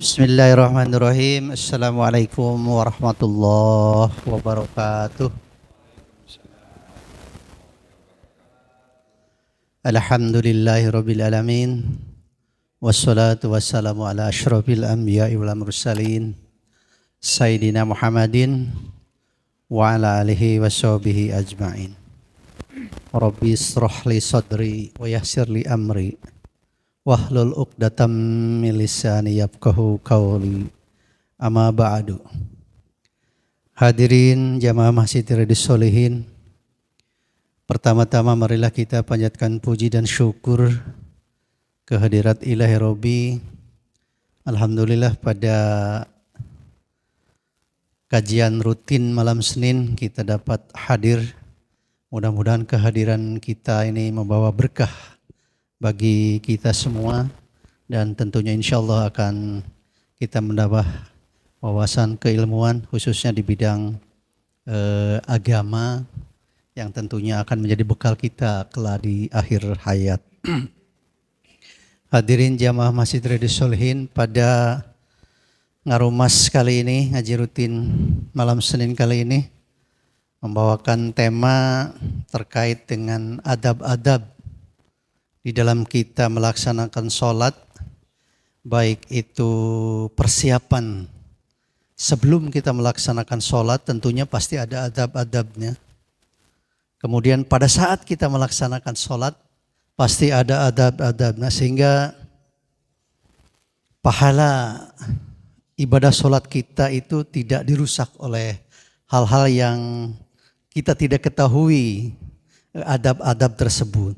Bismillahirrahmanirrahim. Assalamualaikum warahmatullahi wabarakatuh. Alhamdulillahi alamin. Wassalatu wassalamu ala asyrafil anbiya'i wal mursalin Sayyidina Muhammadin wa ala alihi wa sahbihi ajma'in. Rabbi israh li sadri wa yassir li amri wahlul uqdatam min lisani yafqahu qawli. Amma ba'du. Hadirin jamaah Masjid Riyadhus Shalihin, pertama-tama marilah kita panjatkan puji dan syukur kehadirat Ilahi Robbi. Alhamdulillah pada kajian rutin malam Senin kita dapat hadir. Mudah-mudahan kehadiran kita ini membawa berkah bagi kita semua, dan tentunya insya Allah akan kita menambah wawasan keilmuan khususnya di bidang agama yang tentunya akan menjadi bekal kita kelak di akhir hayat. Hadirin jamaah Masjid Riyadhus Shalihin, pada Ngarumas kali ini, ngaji rutin malam Senin kali ini membawakan tema terkait dengan adab-adab di dalam kita melaksanakan sholat, baik itu persiapan sebelum kita melaksanakan sholat, tentunya pasti ada adab-adabnya. Kemudian pada saat kita melaksanakan sholat, pasti ada adab-adabnya, sehingga pahala ibadah sholat kita itu tidak dirusak oleh hal-hal yang kita tidak ketahui adab-adab tersebut.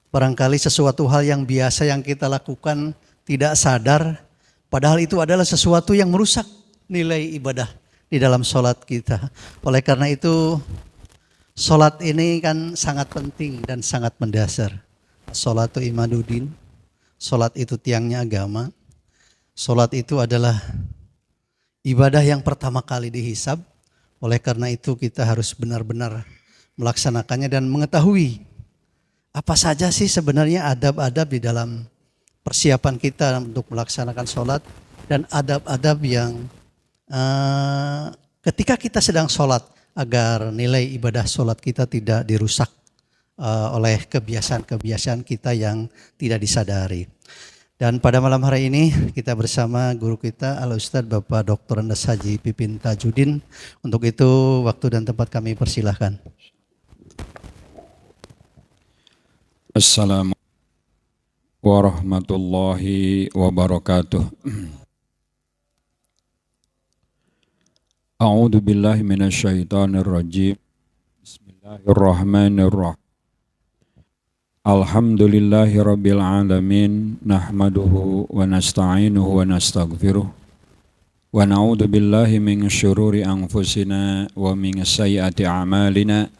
Barangkali sesuatu hal yang biasa yang kita lakukan tidak sadar, padahal itu adalah sesuatu yang merusak nilai ibadah di dalam sholat kita. Oleh karena itu, sholat ini kan sangat penting dan sangat mendasar. Sholatu imaduddin, sholat itu tiangnya agama. Sholat itu adalah ibadah yang pertama kali dihisab. Oleh karena itu kita harus benar-benar melaksanakannya dan mengetahui apa saja sih sebenarnya adab-adab di dalam persiapan kita untuk melaksanakan sholat, dan adab-adab yang ketika kita sedang sholat agar nilai ibadah sholat kita tidak dirusak oleh kebiasaan-kebiasaan kita yang tidak disadari. Dan pada malam hari ini kita bersama guru kita Al-Ustadz Bapak Dr. Andes Haji Pipin Tajuddin. Untuk itu waktu dan tempat kami persilahkan. Assalamualaikum warahmatullahi wabarakatuh. A'udzu billahi minasyaitonir rajim. Bismillahirrahmanirrahim. Alhamdulillahi rabbil alamin, nahmaduhu wa nasta'inuhu wa nastaghfiruh. Wa na'udzu billahi min syururi anfusina wa min sayyiati a'malina.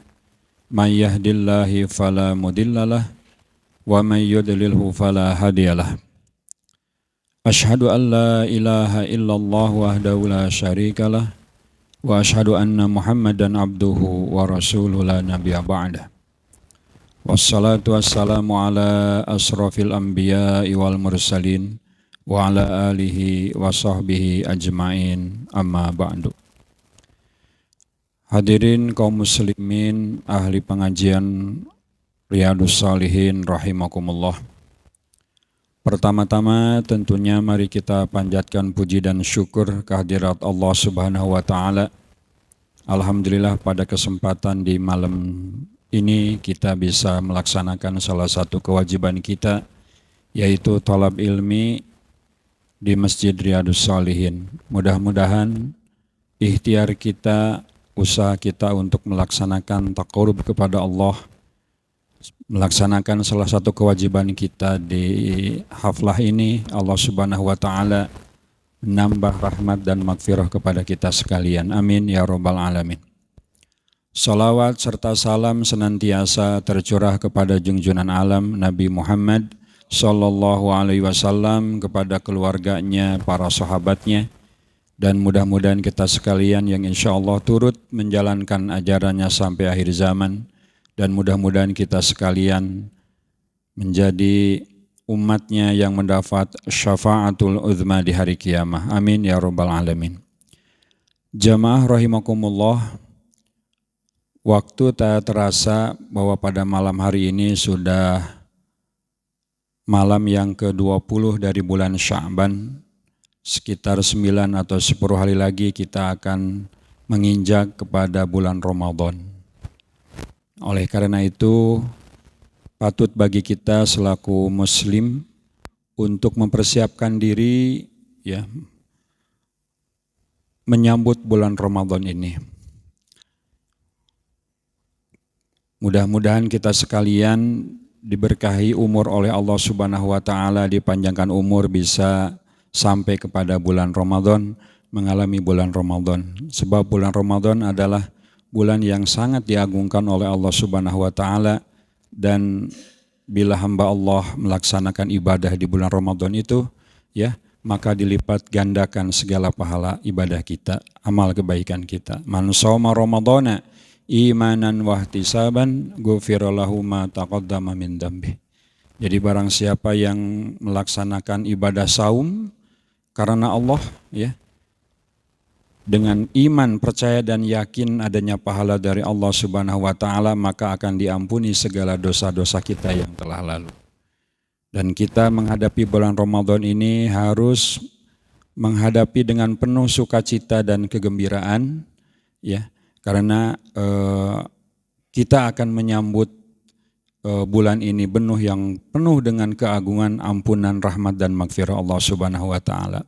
May yahdihillahu fala mudhillalah wa may yudlilhu fala hadiyalah. Asyhadu an la ilaha illallah wahdahu la syarikalah wa asyhadu anna Muhammadan abduhu wa rasuluhu la nabiyya ba'dah. Wassalatu wassalamu ala asrafil anbiya'i wal mursalin wa ala alihi wa sahbihi ajma'in, amma ba'du. Hadirin kaum muslimin ahli pengajian Riyadhus Shalihin rahimakumullah. Pertama-tama tentunya mari kita panjatkan puji dan syukur kehadirat Allah Subhanahu wa taala. Alhamdulillah pada kesempatan di malam ini kita bisa melaksanakan salah satu kewajiban kita, yaitu thalab ilmi di Masjid Riyadhus Shalihin. Mudah-mudahan ikhtiar kita, usaha kita untuk melaksanakan taqarrub kepada Allah, melaksanakan salah satu kewajiban kita di haflah ini, Allah Subhanahu wa taala menambah rahmat dan maghfirah kepada kita sekalian. Amin ya rabbal alamin. Salawat serta salam senantiasa tercurah kepada junjungan alam Nabi Muhammad sallallahu alaihi wasallam, kepada keluarganya, para sahabatnya, dan mudah-mudahan kita sekalian yang insya Allah turut menjalankan ajarannya sampai akhir zaman, dan mudah-mudahan kita sekalian menjadi umatnya yang mendapat syafaatul uzma di hari kiamah. Amin ya rabbal alamin. Jamaah rahimakumullah, waktu tak terasa bahwa pada malam hari ini sudah malam yang ke-20 dari bulan Sya'ban. Sekitar 9 atau 10 hari lagi kita akan menginjak kepada bulan Ramadan. Oleh karena itu, patut bagi kita selaku muslim untuk mempersiapkan diri ya menyambut bulan Ramadan ini. Mudah-mudahan kita sekalian diberkahi umur oleh Allah Subhanahu wa taala, dipanjangkan umur bisa sampai kepada bulan Ramadan, mengalami bulan Ramadan. Sebab bulan Ramadan adalah bulan yang sangat diagungkan oleh Allah Subhanahu wa taala. Dan bila hamba Allah melaksanakan ibadah di bulan Ramadan itu, ya, maka dilipat gandakan segala pahala ibadah kita, amal kebaikan kita. Man shoma ramadhana imanan wahtisaban ghufira lahu ma taqaddama min dzambi. Jadi barang siapa yang melaksanakan ibadah saum karena Allah, ya, dengan iman, percaya dan yakin adanya pahala dari Allah Subhanahu wa taala, maka akan diampuni segala dosa-dosa kita yang telah lalu. Dan kita menghadapi bulan Ramadan ini harus menghadapi dengan penuh sukacita dan kegembiraan, ya, karena kita akan menyambut bulan ini penuh dengan keagungan, ampunan, rahmat dan maghfirah Allah Subhanahu wa taala.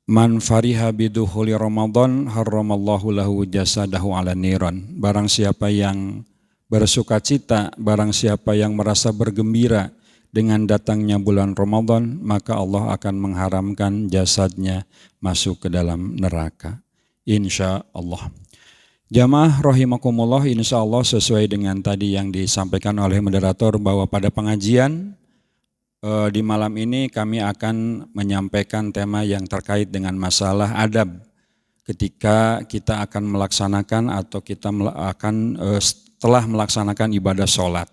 Man fariha bidukhuli Ramadan harramallahu lahu jasadahu ala niran. Barang siapa yang bersukacita, barang siapa yang merasa bergembira dengan datangnya bulan Ramadan, maka Allah akan mengharamkan jasadnya masuk ke dalam neraka. Insya Allah. Jamaah rahimakumullah, insya Allah sesuai dengan tadi yang disampaikan oleh moderator bahwa pada pengajian di malam ini kami akan menyampaikan tema yang terkait dengan masalah adab ketika kita akan melaksanakan atau kita akan setelah melaksanakan ibadah sholat.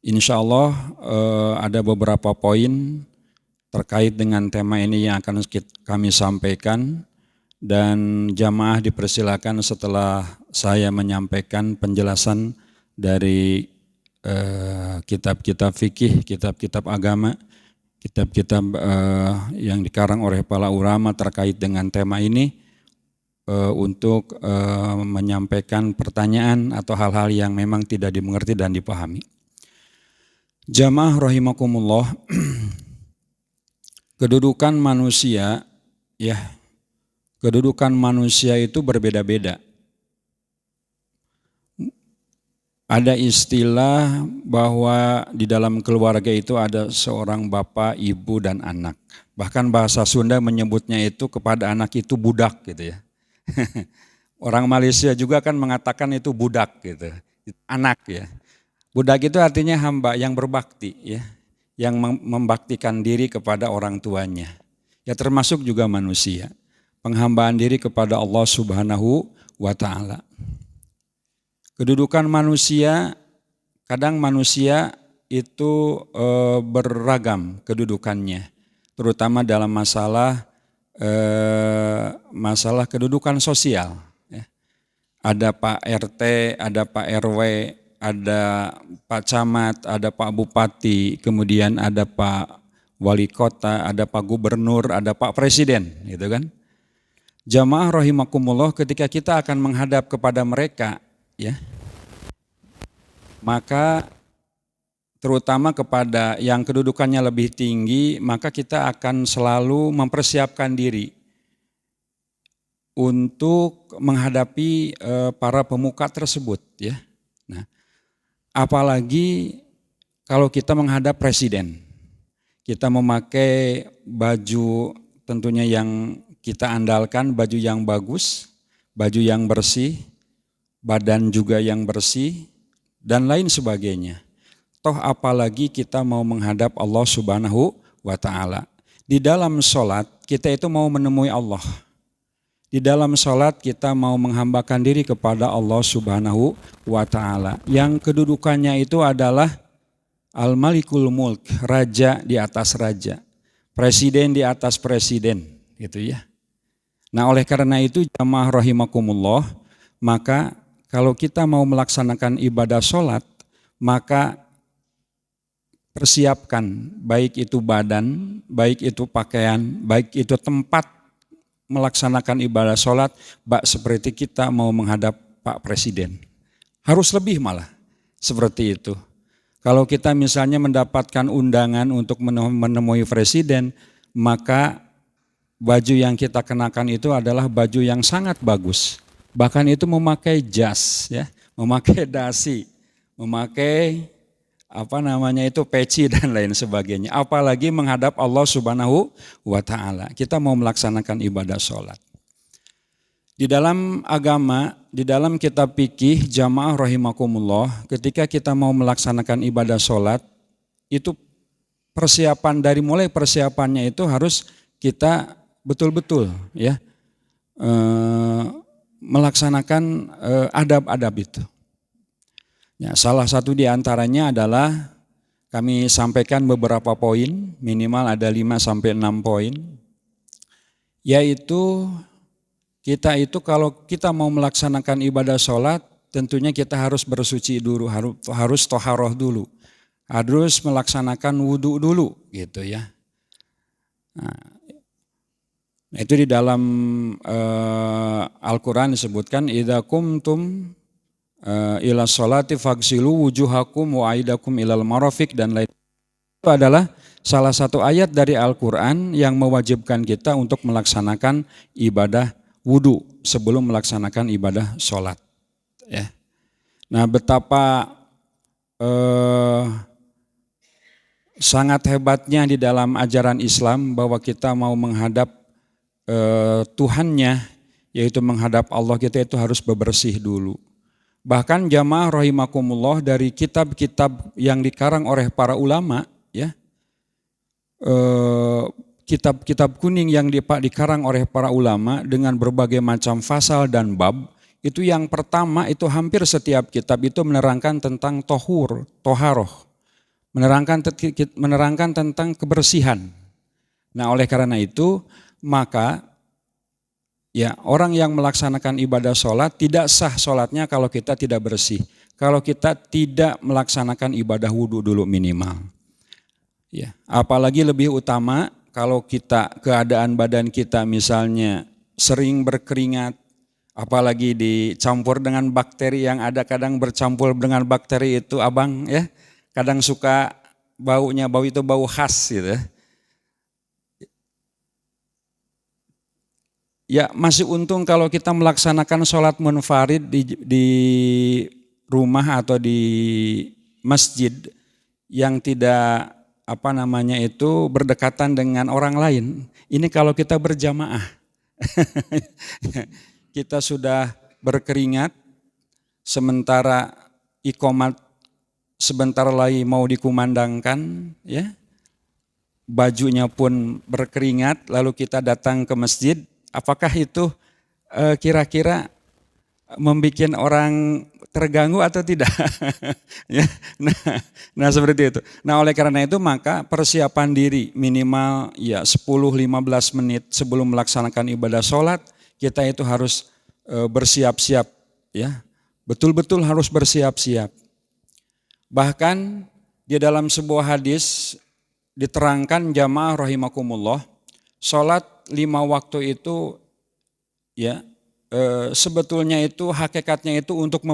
Insya Allah ada beberapa poin terkait dengan tema ini yang akan kami sampaikan, dan jamaah dipersilakan setelah saya menyampaikan penjelasan dari kitab-kitab fikih, kitab-kitab agama, kitab-kitab yang dikarang oleh para ulama terkait dengan tema ini, untuk menyampaikan pertanyaan atau hal-hal yang memang tidak dimengerti dan dipahami. Jamaah rahimakumullah, kedudukan manusia, ya, kedudukan manusia itu berbeda-beda. Ada istilah bahwa di dalam keluarga itu ada seorang bapak, ibu, dan anak. Bahkan bahasa Sunda menyebutnya itu kepada anak itu budak gitu ya. Orang Malaysia juga kan mengatakan itu budak gitu, anak ya. Budak itu artinya hamba yang berbakti ya, yang membaktikan diri kepada orang tuanya. Ya termasuk juga manusia, penghambaan diri kepada Allah Subhanahu wa taala. Kedudukan manusia, kadang manusia itu beragam kedudukannya, terutama dalam masalah kedudukan sosial. Ya. Ada Pak RT, ada Pak RW, ada Pak Camat, ada Pak Bupati, kemudian ada Pak Wali Kota, ada Pak Gubernur, ada Pak Presiden, gitu kan? Jamaah rahimakumullah, ketika kita akan menghadap kepada mereka, ya, maka terutama kepada yang kedudukannya lebih tinggi, maka kita akan selalu mempersiapkan diri untuk menghadapi para pemuka tersebut, ya. Nah, apalagi kalau kita menghadap presiden, kita memakai baju tentunya yang kita andalkan, baju yang bagus, baju yang bersih, badan juga yang bersih, dan lain sebagainya. Toh apalagi kita mau menghadap Allah Subhanahu wa taala. Di dalam sholat kita itu mau menemui Allah. Di dalam sholat kita mau menghambakan diri kepada Allah Subhanahu wa taala. Yang kedudukannya itu adalah Al-Malikul Mulk, raja di atas raja, presiden di atas presiden, gitu ya. Nah, oleh karena itu jamaah rahimakumullah, maka kalau kita mau melaksanakan ibadah sholat, maka persiapkan baik itu badan, baik itu pakaian, baik itu tempat melaksanakan ibadah sholat, seperti kita mau menghadap Pak Presiden. Harus lebih malah, seperti itu. Kalau kita misalnya mendapatkan undangan untuk menemui Presiden, maka baju yang kita kenakan itu adalah baju yang sangat bagus. Bahkan itu memakai jas, ya, memakai dasi, memakai peci dan lain sebagainya. Apalagi menghadap Allah Subhanahu wa Ta'ala. Kita mau melaksanakan ibadah sholat. Di dalam agama, di dalam kitab fikih jamaah rahimakumullah, ketika kita mau melaksanakan ibadah sholat, itu persiapan dari mulai persiapannya itu harus kita betul-betul ya melaksanakan adab-adab itu. Ya, salah satu di antaranya adalah kami sampaikan beberapa poin, minimal ada 5-6 poin, yaitu kita itu kalau kita mau melaksanakan ibadah sholat, tentunya kita harus bersuci dulu, harus toharoh dulu, harus melaksanakan wudhu dulu, gitu ya. Nah, itu di dalam Al-Quran disebutkan, idza kumtum ila sholati faghsilu wujuhakum wa aidakum ilal marafiq dan lain. Itu adalah salah satu ayat dari Al-Quran yang mewajibkan kita untuk melaksanakan ibadah wudhu sebelum melaksanakan ibadah sholat. Ya. Nah, betapa sangat hebatnya di dalam ajaran Islam bahwa kita mau menghadap Tuhannya, yaitu menghadap Allah, kita itu harus bebersih dulu. Bahkan jamaah rahimakumullah, dari kitab-kitab yang dikarang oleh para ulama, ya, kitab-kitab kuning yang dikarang oleh para ulama dengan berbagai macam fasal dan bab, itu yang pertama itu hampir setiap kitab itu menerangkan tentang toharoh, menerangkan tentang kebersihan. Nah, oleh karena itu maka ya orang yang melaksanakan ibadah sholat tidak sah sholatnya kalau kita tidak bersih, kalau kita tidak melaksanakan ibadah wudhu dulu minimal. Ya, apalagi lebih utama kalau kita keadaan badan kita misalnya sering berkeringat, apalagi dicampur dengan bakteri yang ada, kadang bercampur dengan bakteri itu abang ya, kadang suka bau itu bau khas gitu. Ya, masih untung kalau kita melaksanakan sholat munfarid di rumah atau di masjid yang tidak berdekatan dengan orang lain. Ini kalau kita berjamaah, kita sudah berkeringat, sementara iqomat sebentar lagi mau dikumandangkan, ya, bajunya pun berkeringat, lalu kita datang ke masjid, apakah itu kira-kira membuat orang terganggu atau tidak? Ya, nah seperti itu. Nah, oleh karena itu maka persiapan diri minimal ya 10-15 menit sebelum melaksanakan ibadah sholat, kita itu harus bersiap-siap, ya, betul-betul harus bersiap-siap. Bahkan di dalam sebuah hadis diterangkan jamaah rahimakumullah, sholat 5 waktu itu ya sebetulnya itu hakikatnya itu untuk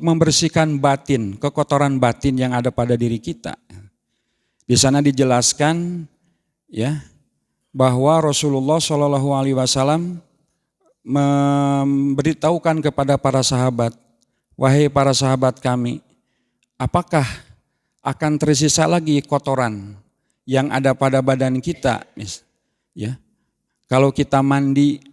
membersihkan batin, kekotoran batin yang ada pada diri kita. Di sana dijelaskan ya bahwa Rasulullah SAW memberitahukan kepada para sahabat, wahai para sahabat kami, apakah akan tersisa lagi kotoran yang ada pada badan kita, ya? Kalau kita mandi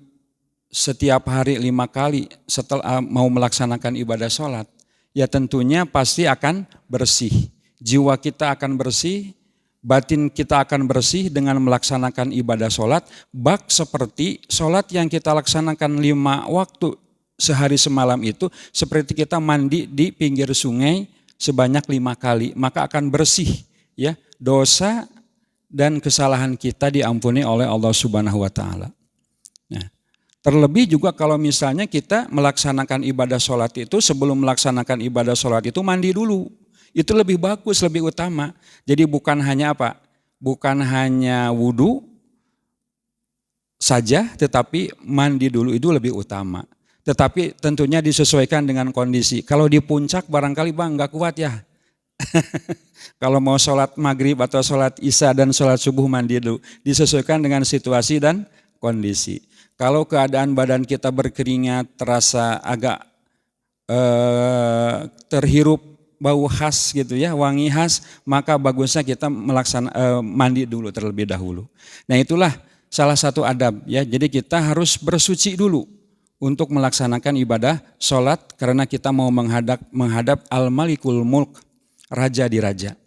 setiap hari 5 kali setelah mau melaksanakan ibadah sholat, ya tentunya pasti akan bersih. Jiwa kita akan bersih, batin kita akan bersih dengan melaksanakan ibadah sholat. Bak seperti sholat yang kita laksanakan 5 waktu sehari semalam itu, seperti kita mandi di pinggir sungai sebanyak 5 kali, maka akan bersih ya dosa dan kesalahan kita diampuni oleh Allah Subhanahu wa taala. Nah, terlebih juga kalau misalnya kita melaksanakan ibadah sholat itu, sebelum melaksanakan ibadah sholat itu mandi dulu. Itu lebih bagus, lebih utama. Jadi bukan hanya apa? Bukan hanya wudhu saja, tetapi mandi dulu itu lebih utama. Tetapi tentunya disesuaikan dengan kondisi. Kalau di puncak barangkali bang nggak kuat ya. Kalau mau sholat maghrib atau sholat isya dan sholat subuh mandi dulu. Disesuaikan dengan situasi dan kondisi. Kalau keadaan badan kita berkeringat, terasa agak terhirup bau khas gitu ya, wangi khas, maka bagusnya kita mandi dulu terlebih dahulu. Nah itulah salah satu adab ya. Jadi kita harus bersuci dulu untuk melaksanakan ibadah sholat karena kita mau menghadap Al-Malikul Mulk, Raja di Raja,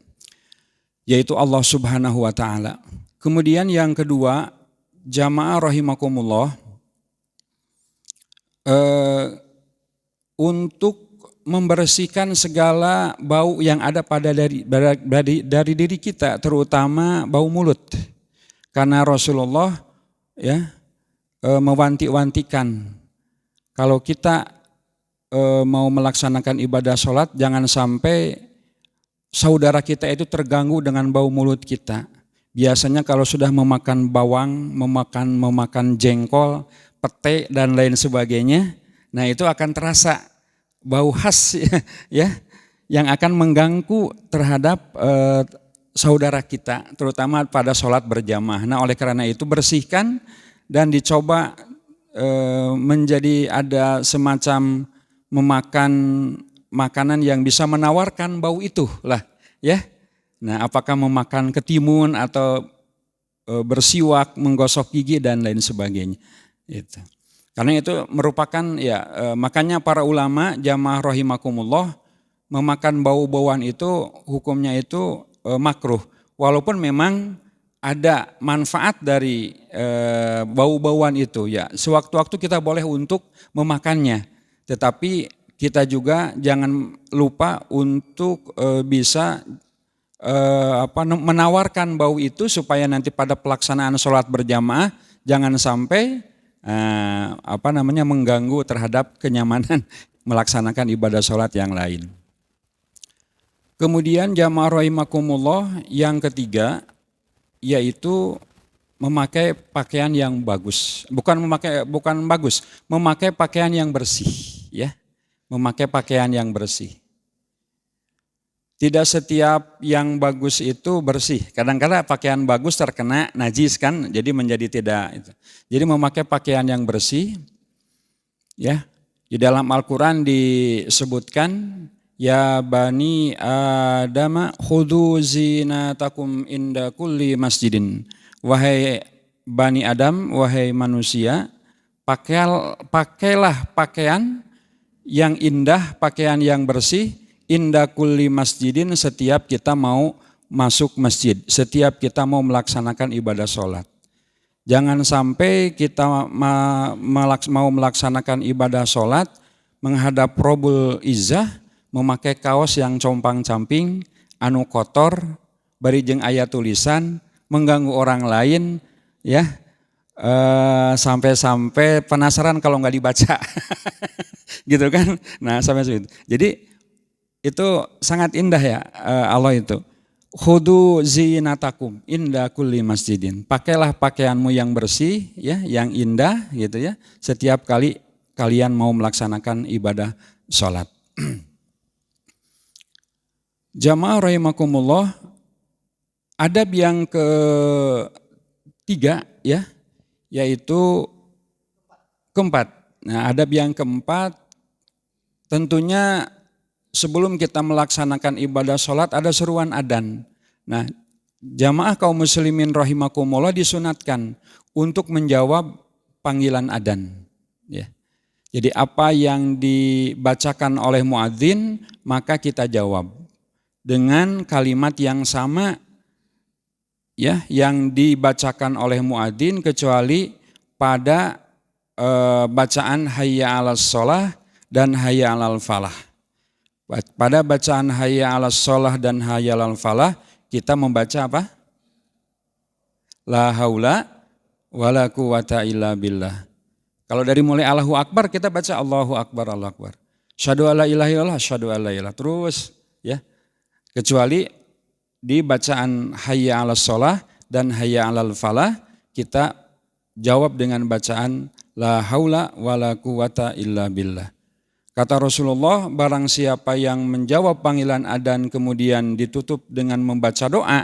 yaitu Allah Subhanahu wa taala. Kemudian yang kedua, jamaah rahimakumullah, untuk membersihkan segala bau yang ada dari diri kita, terutama bau mulut. Karena Rasulullah ya mewanti-wantikan kalau kita mau melaksanakan ibadah sholat, jangan sampai saudara kita itu terganggu dengan bau mulut kita. Biasanya kalau sudah memakan bawang, memakan jengkol, pete dan lain sebagainya, nah itu akan terasa bau khas ya yang akan mengganggu terhadap saudara kita, terutama pada sholat berjamaah. Nah oleh karena itu bersihkan dan dicoba menjadi ada semacam memakan makanan yang bisa menawarkan bau itu lah ya. Nah apakah memakan ketimun atau bersiwak, menggosok gigi dan lain sebagainya. Itu. Karena itu merupakan ya makanya para ulama jamaah rahimakumullah memakan bau-bauan itu hukumnya itu makruh. Walaupun memang ada manfaat dari bau-bauan itu ya. Sewaktu-waktu kita boleh untuk memakannya. Tetapi kita juga jangan lupa untuk bisa menawarkan bau itu supaya nanti pada pelaksanaan sholat berjamaah jangan sampai mengganggu terhadap kenyamanan melaksanakan ibadah sholat yang lain. Kemudian jamaah rahimakumullah yang ketiga yaitu memakai pakaian yang bagus. Memakai pakaian yang bersih ya. Memakai pakaian yang bersih. Tidak setiap yang bagus itu bersih. Kadang-kadang pakaian bagus terkena najis kan, jadi menjadi tidak. Jadi memakai pakaian yang bersih, ya. Di dalam Al-Quran disebutkan, ya bani Adam khudhu zinatakum inda kulli masjidin. Wahai bani Adam, wahai manusia, pakailah pakaian yang indah, pakaian yang bersih. Inda kulli masjidin, setiap kita mau masuk masjid, setiap kita mau melaksanakan ibadah sholat. Jangan sampai kita mau melaksanakan ibadah sholat, menghadap Rabbul Izzah, memakai kaos yang compang-camping, anu kotor, bari jeung aya tulisan, mengganggu orang lain, ya sampai penasaran kalau nggak dibaca, gitu kan? Nah sampai situ. Jadi itu sangat indah ya Allah itu. Khudhu zinatakum inda kulli masjidin. Pakailah pakaianmu yang bersih ya, yang indah gitu ya. Setiap kali kalian mau melaksanakan ibadah sholat. Jamaah rahimakumullah, adab yang ketiga ya, yaitu keempat. Nah, adab yang keempat tentunya sebelum kita melaksanakan ibadah sholat ada seruan adzan. Nah, jamaah kaum muslimin rahimakumullah disunatkan untuk menjawab panggilan adzan. Ya. Jadi apa yang dibacakan oleh muadzin maka kita jawab dengan kalimat yang sama ya yang dibacakan oleh muadzin kecuali pada bacaan hayya 'alas shalah dan hayya 'alal falah. Pada bacaan hayya 'alas shalah dan hayya 'alal falah kita membaca apa? La haula wala quwata illa billah. Kalau dari mulai Allahu Akbar kita baca Allahu Akbar, Allahu Akbar. Syahadu alla ilaha illallah, syahadu alla ilaha terus ya. Kecuali di bacaan hayya 'alas shalah dan hayya 'alal falah kita jawab dengan bacaan la haula wala quwata illa billah. Kata Rasulullah, barang siapa yang menjawab panggilan adzan kemudian ditutup dengan membaca doa,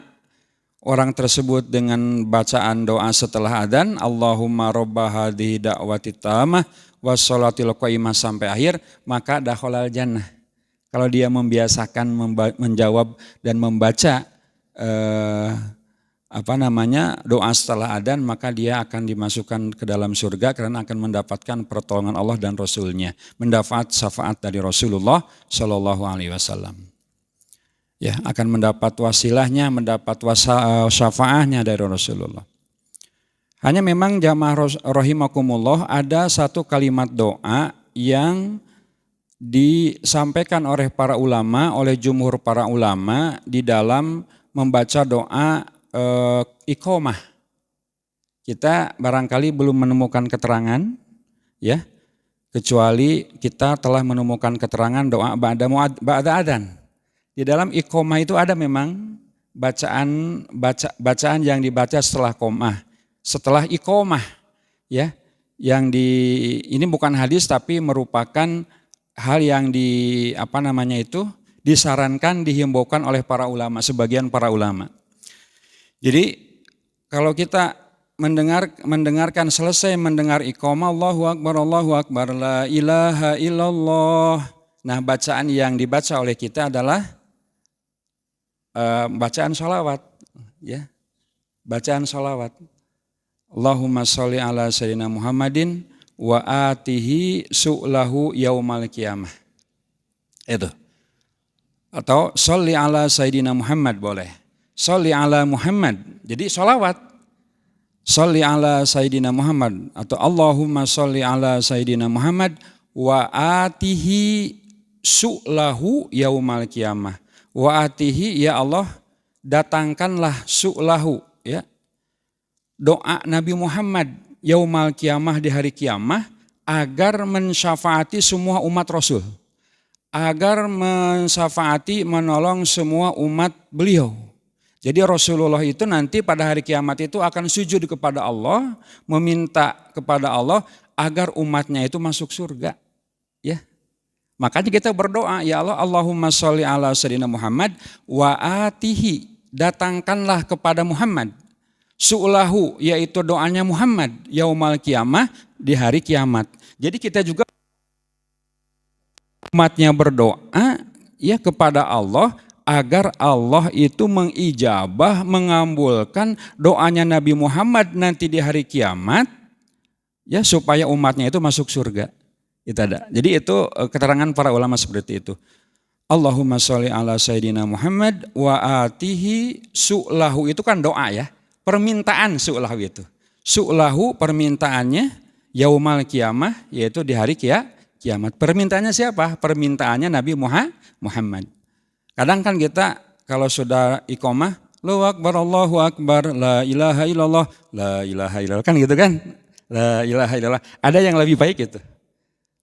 orang tersebut dengan bacaan doa setelah adzan, Allahumma robba hadhihi da'wati tammah wassalatil qaimah sampai akhir, maka dakhalal jannah. Kalau dia membiasakan menjawab dan membaca doa setelah adzan, maka dia akan dimasukkan ke dalam surga karena akan mendapatkan pertolongan Allah dan Rasulnya, mendapat syafaat dari Rasulullah Shallallahu Alaihi Wasallam. Ya, akan mendapat wasilahnya, mendapat syafaatnya dari Rasulullah. Hanya memang jamaah rahimakumullah ada satu kalimat doa yang disampaikan oleh para ulama, oleh jumhur para ulama di dalam membaca doa iqamah. Kita barangkali belum menemukan keterangan ya, kecuali kita telah menemukan keterangan doa ba'da adzan. Di dalam iqamah itu ada memang bacaan yang dibaca setelah qomah, setelah iqamah ya. Ini bukan hadis tapi merupakan hal yang disarankan, dihimbaukan oleh para ulama, sebagian para ulama. Jadi kalau kita mendengarkan selesai mendengar iqamah Allahu Akbar, la ilaha illallah. Nah, bacaan yang dibaca oleh kita adalah bacaan sholawat, ya, bacaan sholawat. Allahumma sholli ala sayyidina Muhammadin wa atihi su'lahu yaumal qiyamah. Itu. Atau sholli ala sayyidina Muhammad boleh. Sholli ala Muhammad. Jadi sholawat. Sholli ala sayyidina Muhammad atau Allahumma sholli ala sayyidina Muhammad wa atihi su'lahu yaumal qiyamah. Wa atihi, ya Allah, datangkanlah su'lahu, ya. Doa Nabi Muhammad yaumal qiyamah, di hari kiamah, agar mensyafaati semua umat Rasul. Agar mensyafaati, menolong semua umat beliau. Jadi Rasulullah itu nanti pada hari kiamat itu akan sujud kepada Allah, meminta kepada Allah agar umatnya itu masuk surga. Ya. Makanya kita berdoa, ya Allah, Allahumma sholli ala sayyidina Muhammad wa atihi, datangkanlah kepada Muhammad su'lahu, yaitu doanya Muhammad yaumal qiyamah, di hari kiamat. Jadi kita juga umatnya berdoa ya kepada Allah agar Allah itu mengijabah, mengabulkan doanya Nabi Muhammad nanti di hari kiamat, ya, supaya umatnya itu masuk surga. Itu ada. Jadi itu keterangan para ulama seperti itu. Allahumma sholli ala sayyidina Muhammad wa atihi su'lahu, itu kan doa ya. Permintaan su'lahu itu. Su'lahu permintaannya yaumal qiyamah, yaitu di hari kiamat. Permintaannya siapa? Permintaannya Nabi Muhammad. Kadang kan kita kalau sudah iqamah, Allahu Akbar, la ilaha illallah, la ilaha illallah, kan gitu kan? La ilaha illallah. Ada yang lebih baik itu.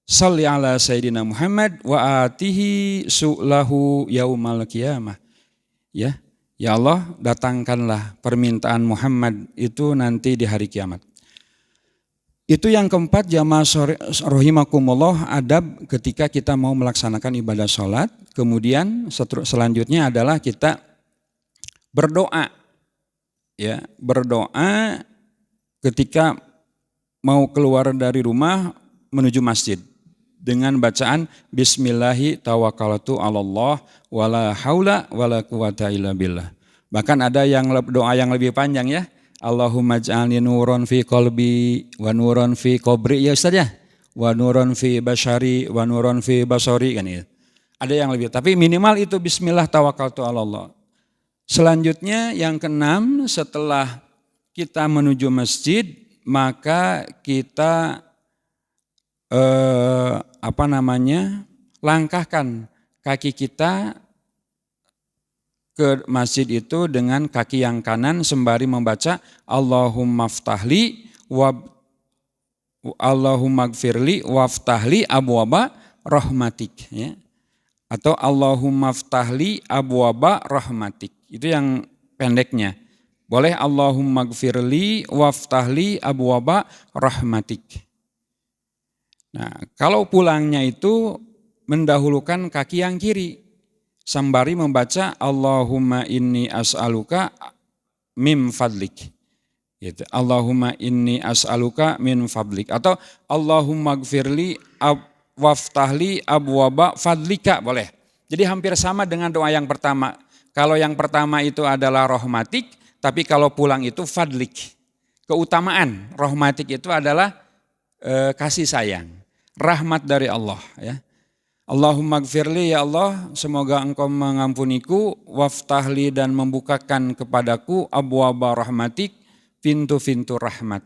Sholli ala sayyidina Muhammad wa atihi su'lahu yaumal qiyamah. Ya, ya Allah, datangkanlah permintaan Muhammad itu nanti di hari kiamat. Itu yang keempat, jamaah rahimakumullah, adab ketika kita mau melaksanakan ibadah sholat. Kemudian selanjutnya adalah kita berdoa. Ya, berdoa ketika mau keluar dari rumah menuju masjid dengan bacaan bismillahi tawakkaltu 'alallah wala haula wala quwata illa billah. Bahkan ada yang doa yang lebih panjang ya. Allahumma ij'alni nuron fi qalbi wa nuron fi qabri, ya Ustaz ya. Wa nuron fi basyari wa nuron fi basari, kan itu. Ada yang lebih, tapi minimal itu bismillah tawakkaltu 'alallah. Selanjutnya yang keenam, setelah kita menuju masjid, maka kita langkahkan kaki kita ke masjid itu dengan kaki yang kanan sembari membaca Allahumma ftahli Allahumma gfirli waftahli abwaba rahmatik, ya. Atau Allahumma ftahli abwaba rahmatik. Itu yang pendeknya. Boleh Allahumma gfirli waftahli abwaba rahmatik. Nah, kalau pulangnya itu mendahulukan kaki yang kiri sembari membaca Allahumma inni as'aluka min fadlik. Gitu. Allahumma inni as'aluka min fadlik. Atau Allahumma gfirli waftahli abwaba fadlika, boleh. Jadi hampir sama dengan doa yang pertama. Kalau yang pertama itu adalah rahmatik, tapi kalau pulang itu fadlik. Keutamaan rahmatik itu adalah kasih sayang, rahmat dari Allah, ya. Allahumma gfirli, ya Allah, semoga engkau mengampuniku, waftahli, dan membukakan kepadaku abwaba rahmatik, pintu-pintu rahmat.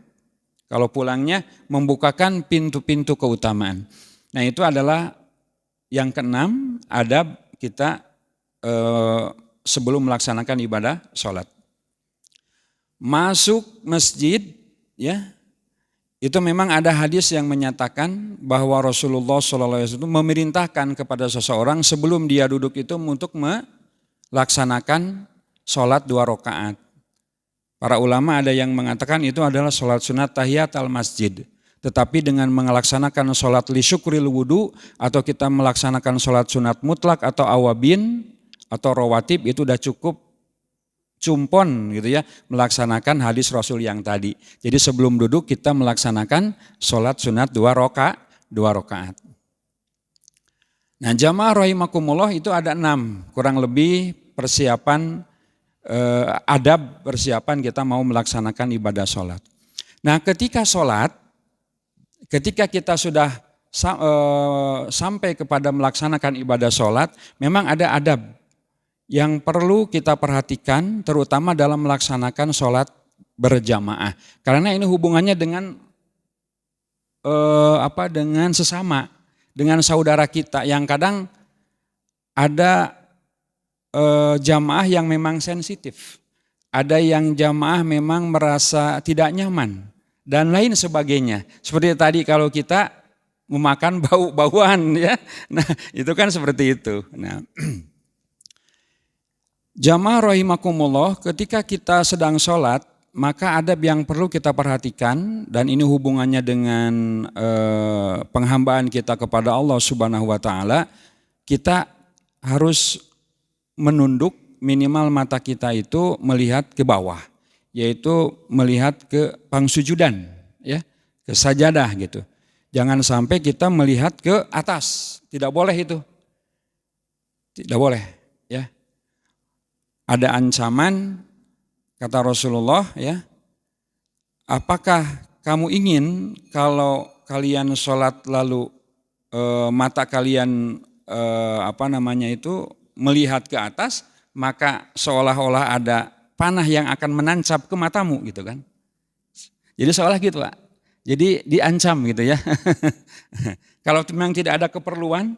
Kalau pulangnya membukakan pintu-pintu keutamaan. Nah, itu adalah yang keenam, adab kita sebelum melaksanakan ibadah sholat. Masuk masjid, ya, itu memang ada hadis yang menyatakan bahwa Rasulullah SAW memerintahkan kepada seseorang sebelum dia duduk itu untuk melaksanakan sholat 2 rakaat. Para ulama ada yang mengatakan itu adalah sholat sunat tahiyat al-masjid. Tetapi dengan melaksanakan sholat li syukril wudu atau kita melaksanakan sholat sunat mutlak atau awabin atau rawatib itu udah cukup cumpon gitu ya, melaksanakan hadis Rasul yang tadi. Jadi sebelum duduk kita melaksanakan sholat sunat 2 rakaat. Nah, jamaah rahimakumullah itu ada 6, kurang lebih persiapan adab persiapan kita mau melaksanakan ibadah sholat. Nah, ketika sholat, ketika kita sudah sampai kepada melaksanakan ibadah sholat, memang ada adab yang perlu kita perhatikan terutama dalam melaksanakan sholat berjamaah. Karena ini hubungannya dengan dengan sesama, dengan saudara kita yang kadang ada jamaah yang memang sensitif. Ada yang jamaah memang merasa tidak nyaman dan lain sebagainya. Seperti tadi kalau kita memakan bau-bauan, ya. Nah, itu kan seperti itu. Nah, jamaah rahimakumullah, ketika kita sedang sholat, maka adab yang perlu kita perhatikan, dan ini hubungannya dengan penghambaan kita kepada Allah Subhanahu wa Ta'ala. Kita harus menunduk, minimal mata kita itu melihat ke bawah, yaitu melihat ke pangsujudan, ya, ke sajadah gitu. Jangan sampai kita melihat ke atas, tidak boleh itu, tidak boleh, ya. Ada ancaman, kata Rasulullah, ya, apakah kamu ingin kalau kalian sholat lalu mata kalian melihat ke atas, maka seolah-olah ada panah yang akan menancap ke matamu gitu kan. Jadi seolah gitu, Pak. Jadi diancam gitu ya. Kalau memang tidak ada keperluan,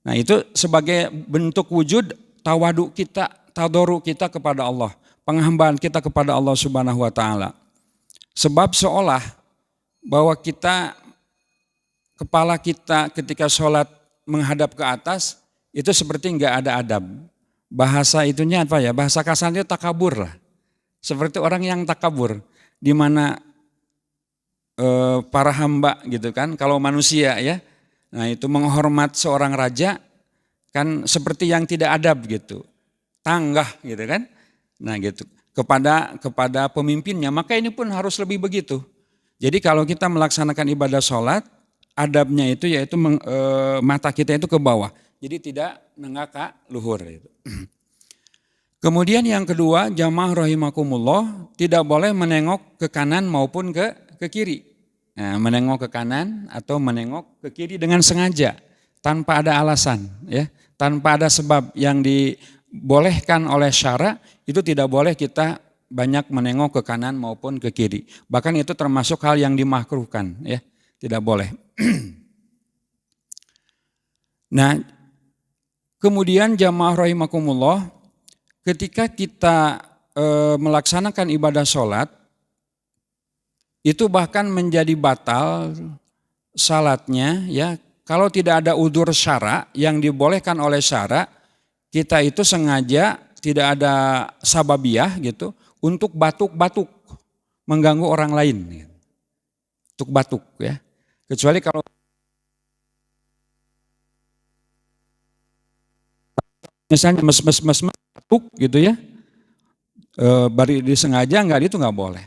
nah itu sebagai bentuk wujud tawadu kita, tadoru kita kepada Allah, penghambaan kita kepada Allah Subhanahu wa Ta'ala. Sebab seolah bahwa kita, kepala kita ketika sholat menghadap ke atas itu seperti enggak ada adab. Bahasa itunya apa ya? Bahasa kasarnya takabur lah. Seperti orang yang takabur, di mana para hamba gitu kan, kalau manusia ya, nah itu menghormat seorang raja kan seperti yang tidak adab gitu, tanggah gitu kan, nah gitu kepada pemimpinnya, maka ini pun harus lebih begitu. Jadi kalau kita melaksanakan ibadah sholat, adabnya itu yaitu mata kita itu ke bawah, jadi tidak nenggak ke luhur gitu. Kemudian yang kedua, jamaah rahimakumullah, tidak boleh menengok ke kanan maupun ke kiri. Nah, menengok ke kanan atau menengok ke kiri dengan sengaja, tanpa ada alasan, ya, tanpa ada sebab yang dibolehkan oleh syara, itu tidak boleh kita banyak menengok ke kanan maupun ke kiri. Bahkan itu termasuk hal yang dimakruhkan, ya, tidak boleh. Nah, Kemudian jamaah rahimakumullah, ketika kita melaksanakan ibadah sholat, itu bahkan menjadi batal salatnya ya kalau tidak ada udzur syara yang dibolehkan oleh syara, kita itu sengaja tidak ada sababiyah gitu untuk batuk-batuk mengganggu orang lain. Gitu. Untuk batuk ya. Kecuali kalau misalnya mes batuk gitu ya. Bari disengaja enggak itu enggak boleh.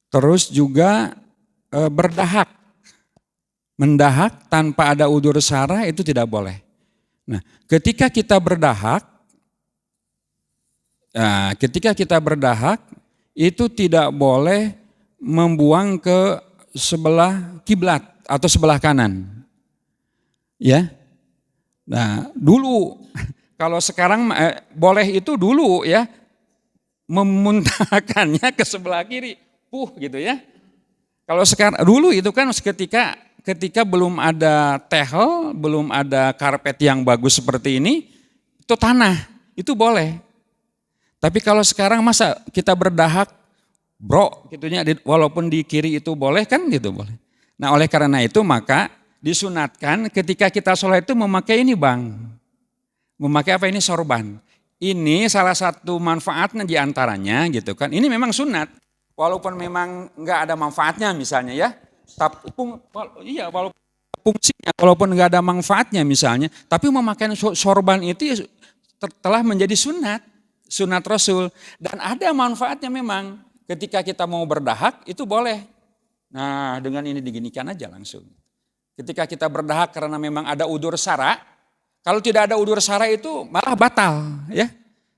Terus juga berdahak. Mendahak tanpa ada udzur syara itu tidak boleh. Nah, ketika kita berdahak itu tidak boleh membuang ke sebelah kiblat atau sebelah kanan. Ya. Nah, dulu kalau sekarang boleh itu dulu ya memuntahkannya ke sebelah kiri. Gitu ya. Kalau sekarang dulu itu kan ketika belum ada tehel, belum ada karpet yang bagus seperti ini, itu tanah, itu boleh. Tapi kalau sekarang masa kita berdahak, gitunya, walaupun di kiri itu boleh kan gitu boleh. Nah oleh karena itu maka disunatkan ketika kita sholat itu memakai ini bang. Memakai apa ini? Sorban. Ini salah satu manfaatnya diantaranya gitu kan. Ini memang sunat. Walaupun memang nggak ada manfaatnya misalnya ya, tapi walaupun fungsinya, walaupun nggak ada manfaatnya misalnya, tapi memakai sorban itu telah menjadi sunat Rasul dan ada manfaatnya memang. Ketika kita mau berdahak itu boleh. Nah dengan ini diginikan aja langsung. Ketika kita berdahak karena memang ada udzur syara, kalau tidak ada udzur syara itu malah batal ya.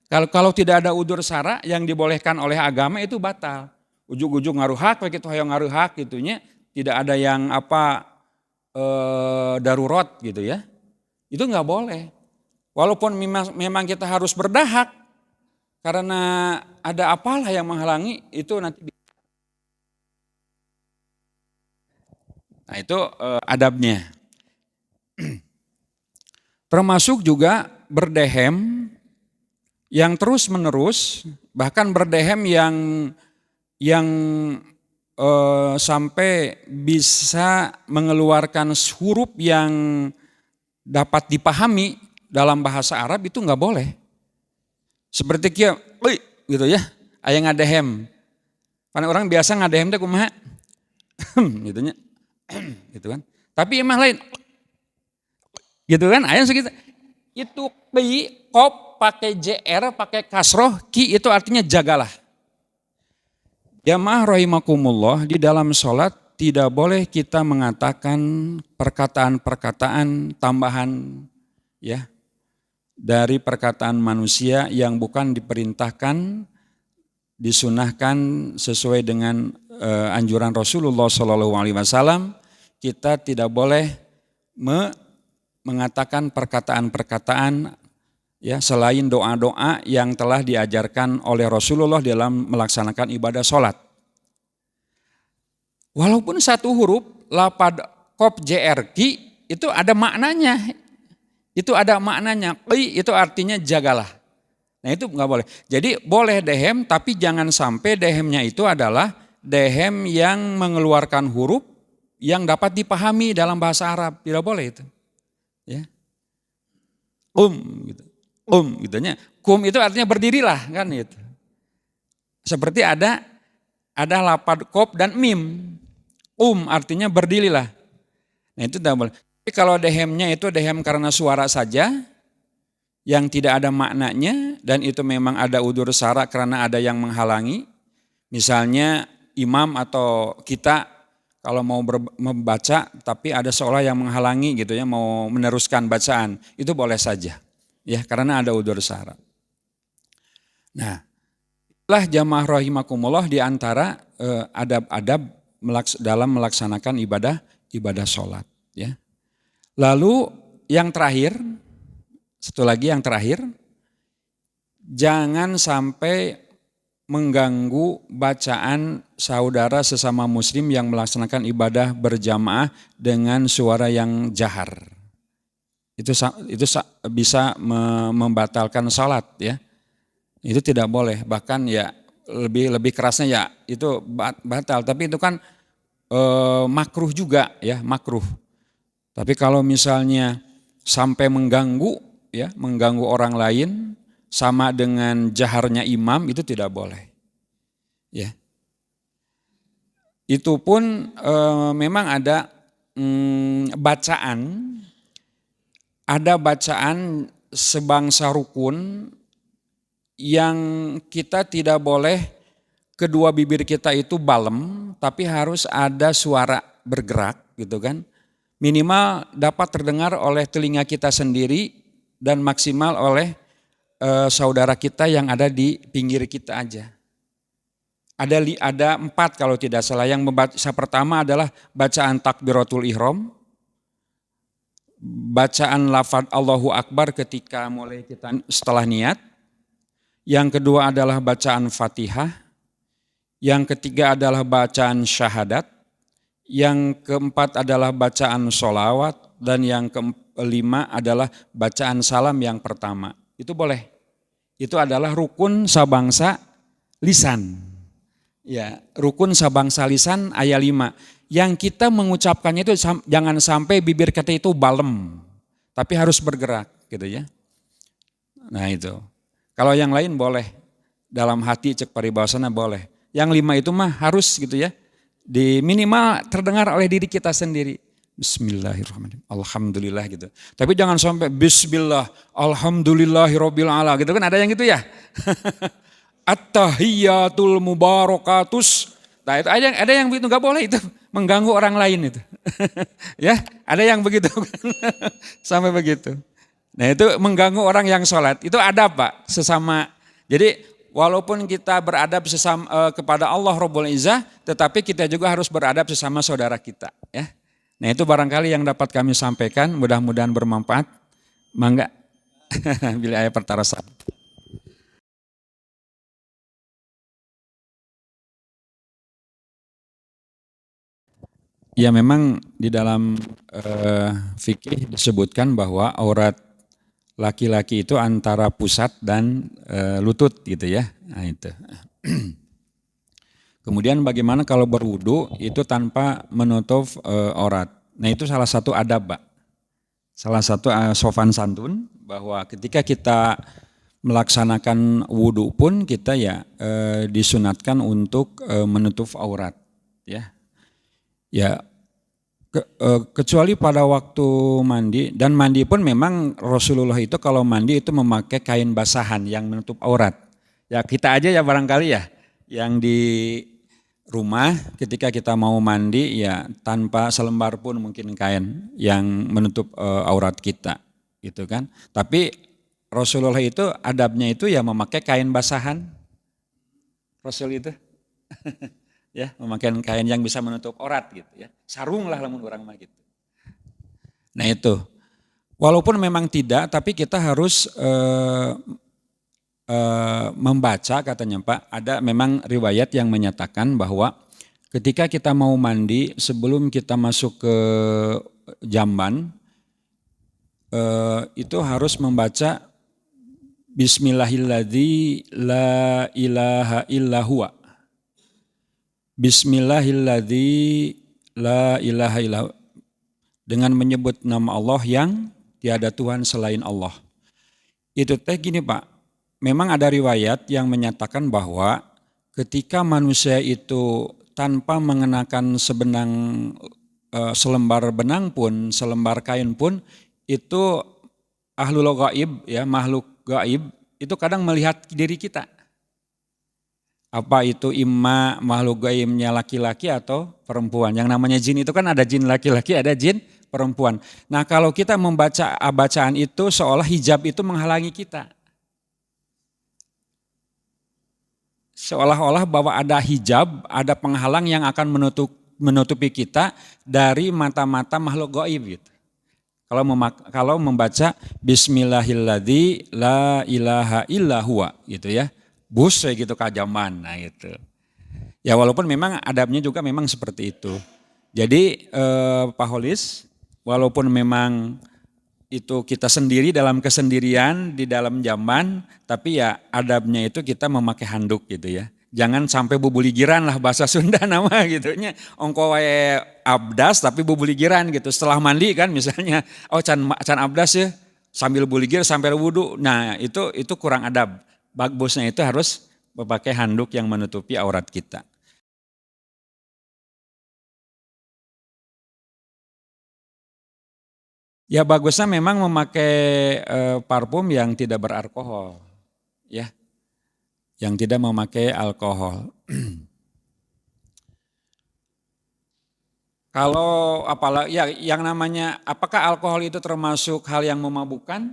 Kalau tidak ada udzur syara yang dibolehkan oleh agama itu batal. Ujuk-ujuk ngaruhak, begitu hayang ngaruhak gitunya, tidak ada yang darurat gitu ya. Itu nggak boleh. Walaupun memang kita harus berdahak karena ada apalah yang menghalangi itu nanti. Nah itu adabnya. Termasuk juga berdehem yang terus menerus, bahkan berdehem yang sampai bisa mengeluarkan huruf yang dapat dipahami dalam bahasa Arab itu nggak boleh. Seperti kia, gitu ya, aya ngadehem. Karena orang biasa ngadehem teh kumaha, gitunya, gitu kan. Tapi emang lain, gitu kan, aya segitu. Itu kop pakai jr, pakai kasroh, ki itu artinya jagalah. Jamaah rahimakumullah, di dalam sholat tidak boleh kita mengatakan perkataan-perkataan tambahan ya dari perkataan manusia yang bukan diperintahkan, disunahkan sesuai dengan anjuran Rasulullah SAW. Kita tidak boleh mengatakan perkataan-perkataan ya selain doa-doa yang telah diajarkan oleh Rasulullah dalam melaksanakan ibadah sholat. Walaupun satu huruf lapad kop jrq itu ada maknanya. Itu ada maknanya. Itu artinya jagalah. Nah itu nggak boleh. Jadi boleh dehem tapi jangan sampai dehemnya itu adalah dehem yang mengeluarkan huruf yang dapat dipahami dalam bahasa Arab. Tidak boleh itu. Ya. Gitu. Gitunya. Kum itu artinya berdirilah kan itu. Seperti ada lapad kop dan mim. Artinya berdirilah. Nah itu tidak boleh. Tapi kalau dehemnya itu dehem karena suara saja yang tidak ada maknanya dan itu memang ada udzur syara karena ada yang menghalangi. Misalnya imam atau kita kalau mau membaca tapi ada seolah yang menghalangi gitu ya, mau meneruskan bacaan, itu boleh saja. Ya, karena ada udzur syara. Nah, itulah jamaah rahimakumullah di antara adab-adab dalam melaksanakan ibadah sholat. Ya. Lalu yang terakhir, satu lagi yang terakhir, jangan sampai mengganggu bacaan saudara sesama muslim yang melaksanakan ibadah berjamaah dengan suara yang jahar. bisa membatalkan salat ya. Itu tidak boleh, bahkan ya lebih kerasnya ya itu batal, tapi itu kan makruh juga ya, makruh. Tapi kalau misalnya sampai mengganggu orang lain sama dengan jaharnya imam, itu tidak boleh. Ya. Itu pun memang ada bacaan sebangsa rukun yang kita tidak boleh kedua bibir kita itu balem, tapi harus ada suara bergerak gitu kan. Minimal dapat terdengar oleh telinga kita sendiri dan maksimal oleh saudara kita yang ada di pinggir kita aja. Ada 4 kalau tidak salah. Yang pertama adalah bacaan takbiratul ihram, bacaan lafaz Allahu Akbar ketika mulai kita setelah niat. Yang kedua adalah bacaan Fatihah. Yang ketiga adalah bacaan syahadat. Yang keempat adalah bacaan sholawat. Dan yang kelima adalah bacaan salam yang pertama. Itu boleh. Itu adalah rukun sabangsa lisan. Ya, rukun sabangsa lisan ayat 5. Yang kita mengucapkannya itu jangan sampai bibir kita itu balem. Tapi harus bergerak gitu ya. Nah itu. Kalau yang lain boleh, dalam hati cek paribasana boleh. Yang 5 itu mah harus gitu ya, di minimal terdengar oleh diri kita sendiri. Bismillahirrahmanirrahim, alhamdulillah gitu. Tapi jangan sampai bismillah, alhamdulillahirabbil alamin gitu kan, ada yang gitu ya. At-tahiyyatul mubarakatus. Nah itu ada yang begitu, nggak boleh itu, mengganggu orang lain itu. Ya, ada yang begitu sampai begitu. Nah itu mengganggu orang yang sholat, itu adab Pak, sesama. Jadi walaupun kita beradab kepada Allah Rabbul Izzah, tetapi kita juga harus beradab sesama saudara kita. Ya. Nah itu barangkali yang dapat kami sampaikan, mudah-mudahan bermanfaat. Mangga, bila ayat pertarasan. Ya memang di dalam fikih disebutkan bahwa aurat laki-laki itu antara pusat dan lutut gitu ya. Nah itu. Kemudian bagaimana kalau berwudu itu tanpa menutup aurat. Nah itu salah satu adab, Pak. Salah satu sopan santun bahwa ketika kita melaksanakan wudu pun kita ya disunatkan untuk menutup aurat ya. Ya kecuali pada waktu mandi, dan mandi pun memang Rasulullah itu kalau mandi itu memakai kain basahan yang menutup aurat. Ya kita aja ya barangkali ya yang di rumah ketika kita mau mandi ya tanpa selembar pun mungkin kain yang menutup aurat kita gitu kan. Tapi Rasulullah itu adabnya itu ya memakai kain basahan. Rasul itu ya memakai kain yang bisa menutup aurat gitu ya. Sarung lah lamun orang mah gitu. Nah itu. Walaupun memang tidak, tapi kita harus membaca katanya Pak, ada memang riwayat yang menyatakan bahwa ketika kita mau mandi sebelum kita masuk ke jamban itu harus membaca Bismillahilladzi la ilaha illa huwa. Bismillahilladzi la ilaha illa huwa. Dengan menyebut nama Allah yang tiada Tuhan selain Allah. Itu teh gini Pak. Memang ada riwayat yang menyatakan bahwa ketika manusia itu tanpa mengenakan selembar benang pun, selembar kain pun, itu ahlul gaib ya, makhluk gaib itu kadang melihat diri kita. Apa itu imma makhluk gaibnya laki-laki atau perempuan. Yang namanya jin itu kan ada jin laki-laki, ada jin perempuan. Nah kalau kita membaca bacaan itu seolah hijab itu menghalangi kita. Seolah-olah bahwa ada hijab, ada penghalang yang akan menutupi kita dari mata-mata makhluk gaib gitu. Kalau membaca Bismillahilladzi la ilaha illa huwa gitu ya. Bus gitu kajaman, nah gitu. Ya walaupun memang adabnya juga memang seperti itu. Jadi Pak Holis, walaupun memang itu kita sendiri dalam kesendirian di dalam jamban, tapi ya adabnya itu kita memakai handuk gitu ya. Jangan sampai bubuligiran lah bahasa Sunda nama gitu nya. Ongko wae abdas tapi bubuligiran gitu. Setelah mandi kan misalnya, oh can abdas ya sambil buligir sampai wudu. Nah, itu kurang adab. Bagusnya itu harus memakai handuk yang menutupi aurat kita. Ya bagusnya memang memakai parfum yang tidak beralkohol, ya, yang tidak memakai alkohol. Kalau apalagi ya yang namanya apakah alkohol itu termasuk hal yang memabukkan?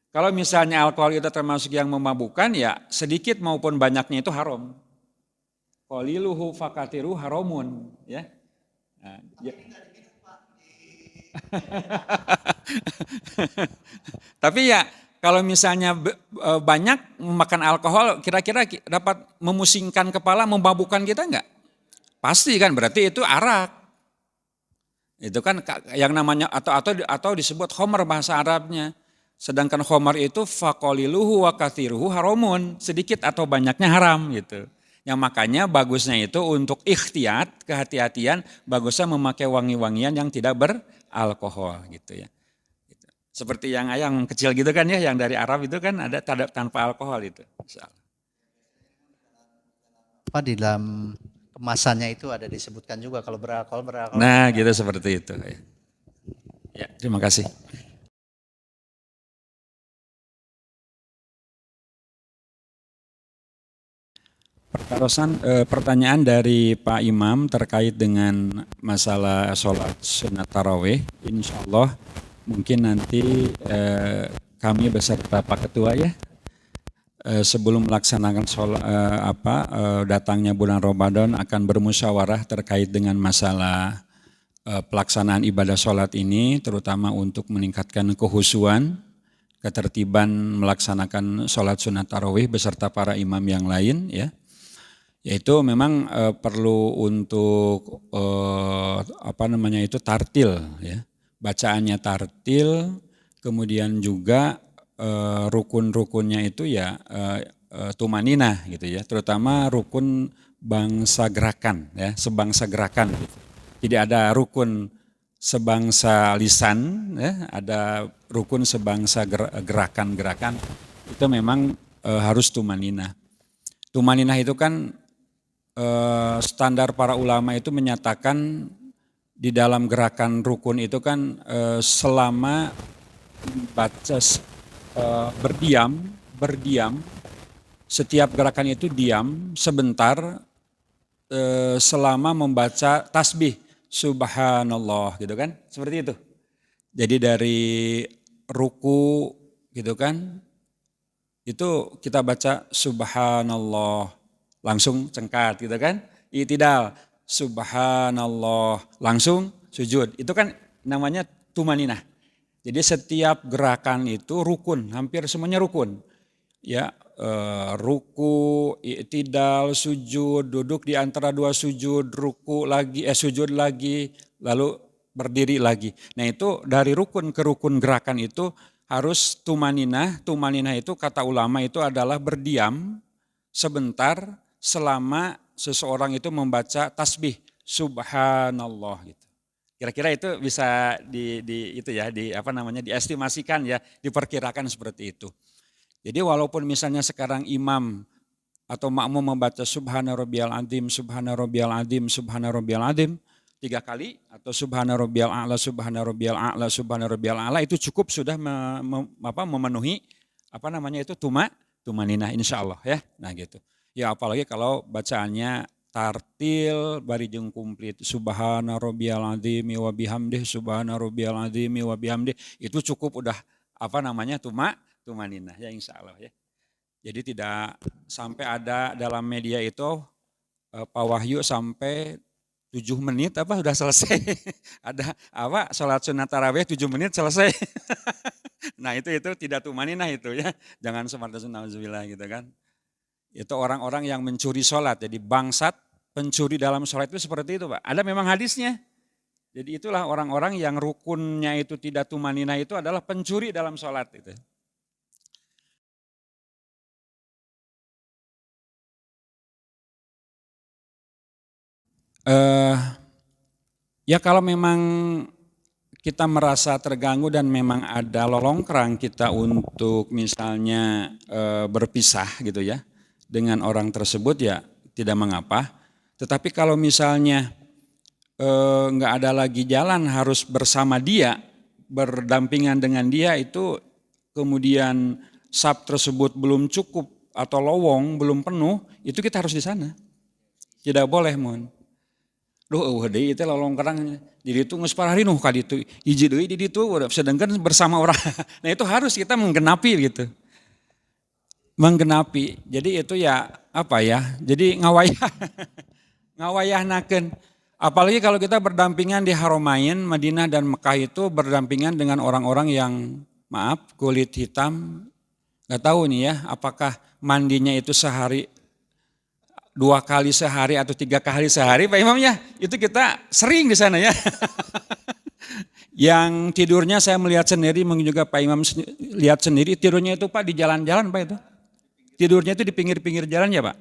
Kalau misalnya alkohol itu termasuk yang memabukkan ya sedikit maupun banyaknya itu haram. Qaliluhu fakatiru haramun, ya. Nah, ya. Tapi ya kalau misalnya banyak makan alkohol kira-kira dapat memusingkan kepala, memabukkan kita enggak? Pasti kan, berarti itu arak. Itu kan yang namanya atau disebut khomer bahasa Arabnya. Sedangkan khomer itu faqaliluhu wa kathiruhu haramun, sedikit atau banyaknya haram gitu. Yang makanya bagusnya itu untuk ikhtiyat, kehati-hatian, bagusnya memakai wangi-wangian yang tidak beralkohol gitu ya. Seperti yang kecil gitu kan ya, yang dari Arab itu kan ada tanpa alkohol itu. Apa di dalam kemasannya itu ada disebutkan juga kalau beralkohol. Nah gitu seperti itu. Ya, terima kasih. Pertanyaan dari Pak Imam terkait dengan masalah sholat sunat taraweh. Insya Allah mungkin nanti kami beserta Pak Ketua ya, sebelum melaksanakan sholat, datangnya bulan Ramadan akan bermusyawarah terkait dengan masalah pelaksanaan ibadah sholat ini, terutama untuk meningkatkan kehusuan, ketertiban melaksanakan sholat sunat tarawih beserta para imam yang lain ya. Yaitu memang perlu untuk tartil ya, bacaannya tartil, kemudian juga rukun-rukunnya itu ya tumaninah gitu ya, terutama rukun bangsa gerakan ya, sebangsa gerakan gitu. Jadi ada rukun sebangsa lisan ya, ada rukun sebangsa gerakan-gerakan, itu memang harus tumaninah. Tumaninah itu kan standar para ulama itu menyatakan di dalam gerakan rukun itu kan selama baca berdiam, setiap gerakan itu diam sebentar selama membaca tasbih subhanallah gitu kan, seperti itu. Jadi dari ruku gitu kan, itu kita baca subhanallah langsung cengkat gitu kan, i'tidal subhanallah langsung sujud, itu kan namanya tumaninah. Jadi setiap gerakan itu rukun, hampir semuanya rukun ya, ruku, i'tidal, sujud, duduk di antara dua sujud, ruku lagi, sujud lagi, lalu berdiri lagi. Nah itu dari rukun ke rukun gerakan itu harus tumaninah. Tumaninah itu kata ulama itu adalah berdiam sebentar selama seseorang itu membaca tasbih subhanallah gitu. Kira-kira itu bisa diestimasikan ya, diperkirakan seperti itu. Jadi walaupun misalnya sekarang imam atau makmum membaca subhana rabbiyal azim, subhana rabbiyal azim, subhana rabbiyal azim 3 kali atau subhana rabbiyal a'la, subhana rabbiyal a'la, subhana rabbiyal a'la, itu cukup sudah memenuhi itu tumaninah insyaallah ya. Nah gitu. Ya apalagi kalau bacaannya tartil barijeng kumplit subhana rabbiyal azimi wa bihamdih, subhana rabbiyal azimi wa bihamdih, itu cukup udah tumaninah ya insyaallah ya. Jadi tidak sampai ada dalam media itu Pak Wahyu sampai 7 menit udah selesai. Ada sholat sunat tarawih 7 menit selesai. Nah itu tidak tumaninah itu ya. Jangan seperti nauzubillah gitu kan. Itu orang-orang yang mencuri sholat. Jadi bangsat pencuri dalam sholat itu seperti itu Pak. Ada memang hadisnya. Jadi itulah orang-orang yang rukunnya itu tidak tumanina itu adalah pencuri dalam sholat itu. Ya kalau memang kita merasa terganggu dan memang ada lolongkrang kita untuk misalnya berpisah gitu ya dengan orang tersebut ya tidak mengapa. Tetapi kalau misalnya nggak ada lagi jalan harus bersama dia, berdampingan dengan dia itu kemudian sab tersebut belum cukup atau lowong belum penuh, itu kita harus di sana. Tidak boleh mun. Duh deui teh lolongkrang di ditu geus parari nuh ka ditu. Hiji deui di ditu sedangkan bersama orang. Nah itu harus kita menggenapi gitu. Menggenapi. Jadi itu ya apa ya? Jadi ngawayahnakeun. Apalagi kalau kita berdampingan di Haromain, Madinah dan Mekah itu berdampingan dengan orang-orang yang maaf kulit hitam. Gak tahu nih ya apakah mandinya itu sehari 2 kali sehari atau 3 kali sehari Pak Imam ya. Itu kita sering di sana ya. Yang tidurnya saya melihat sendiri, mungkin juga Pak Imam lihat sendiri, tidurnya itu Pak di jalan-jalan Pak itu. Tidurnya itu di pinggir-pinggir jalan ya Pak.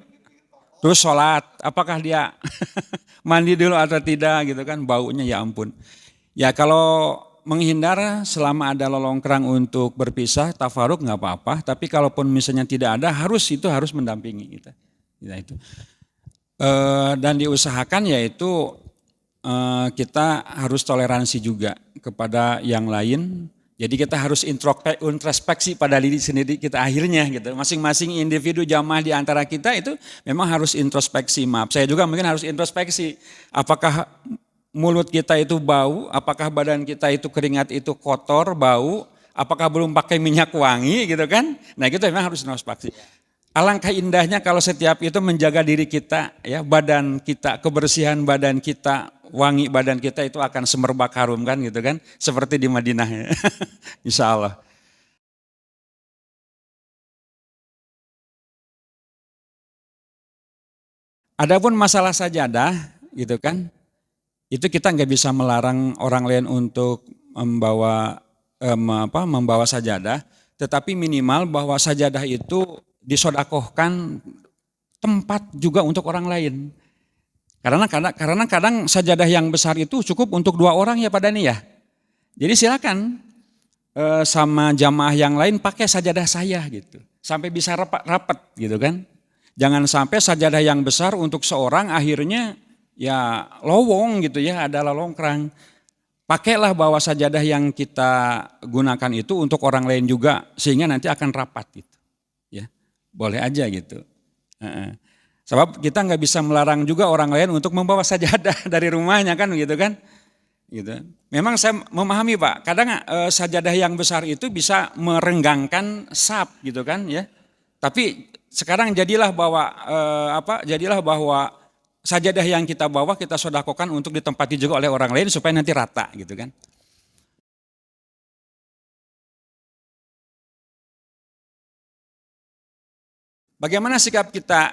Terus sholat, apakah dia mandi dulu atau tidak gitu kan, baunya ya ampun. Ya kalau menghindar selama ada lolongkrang untuk berpisah, tafaruk nggak apa-apa. Tapi kalaupun misalnya tidak ada, harus mendampingi kita. Ya, itu. Dan diusahakan yaitu kita harus toleransi juga kepada yang lain. Jadi kita harus introspeksi pada diri sendiri kita akhirnya gitu. Masing-masing individu jamaah di antara kita itu memang harus introspeksi. Maaf, saya juga mungkin harus introspeksi. Apakah mulut kita itu bau? Apakah badan kita itu keringat itu kotor, bau? Apakah belum pakai minyak wangi gitu kan? Nah itu memang harus introspeksi. Alangkah indahnya kalau setiap itu menjaga diri kita, ya badan kita, kebersihan badan kita, wangi badan kita itu akan semerbak harum kan gitu kan, seperti di Madinah ya. Insya Allah. Adapun masalah sajadah gitu kan, itu kita nggak bisa melarang orang lain untuk membawa sajadah, tetapi minimal bahwa sajadah itu disodakohkan tempat juga untuk orang lain. Karena kadang sajadah yang besar itu cukup untuk 2 orang ya Pak Dani ya. Jadi silakan sama jamaah yang lain pakai sajadah saya gitu. Sampai bisa rapat gitu kan. Jangan sampai sajadah yang besar untuk seorang akhirnya ya lowong gitu ya, ada lolongkrang. Pakailah bawa sajadah yang kita gunakan itu untuk orang lain juga sehingga nanti akan rapat gitu. Ya. Boleh aja gitu. Sebab kita nggak bisa melarang juga orang lain untuk membawa sajadah dari rumahnya kan gitu kan. Gitu. Memang saya memahami Pak, kadang sajadah yang besar itu bisa merenggangkan saf gitu kan ya. Tapi sekarang jadilah bahwa sajadah yang kita bawa kita sedekahkan untuk ditempati juga oleh orang lain supaya nanti rata gitu kan. Bagaimana sikap kita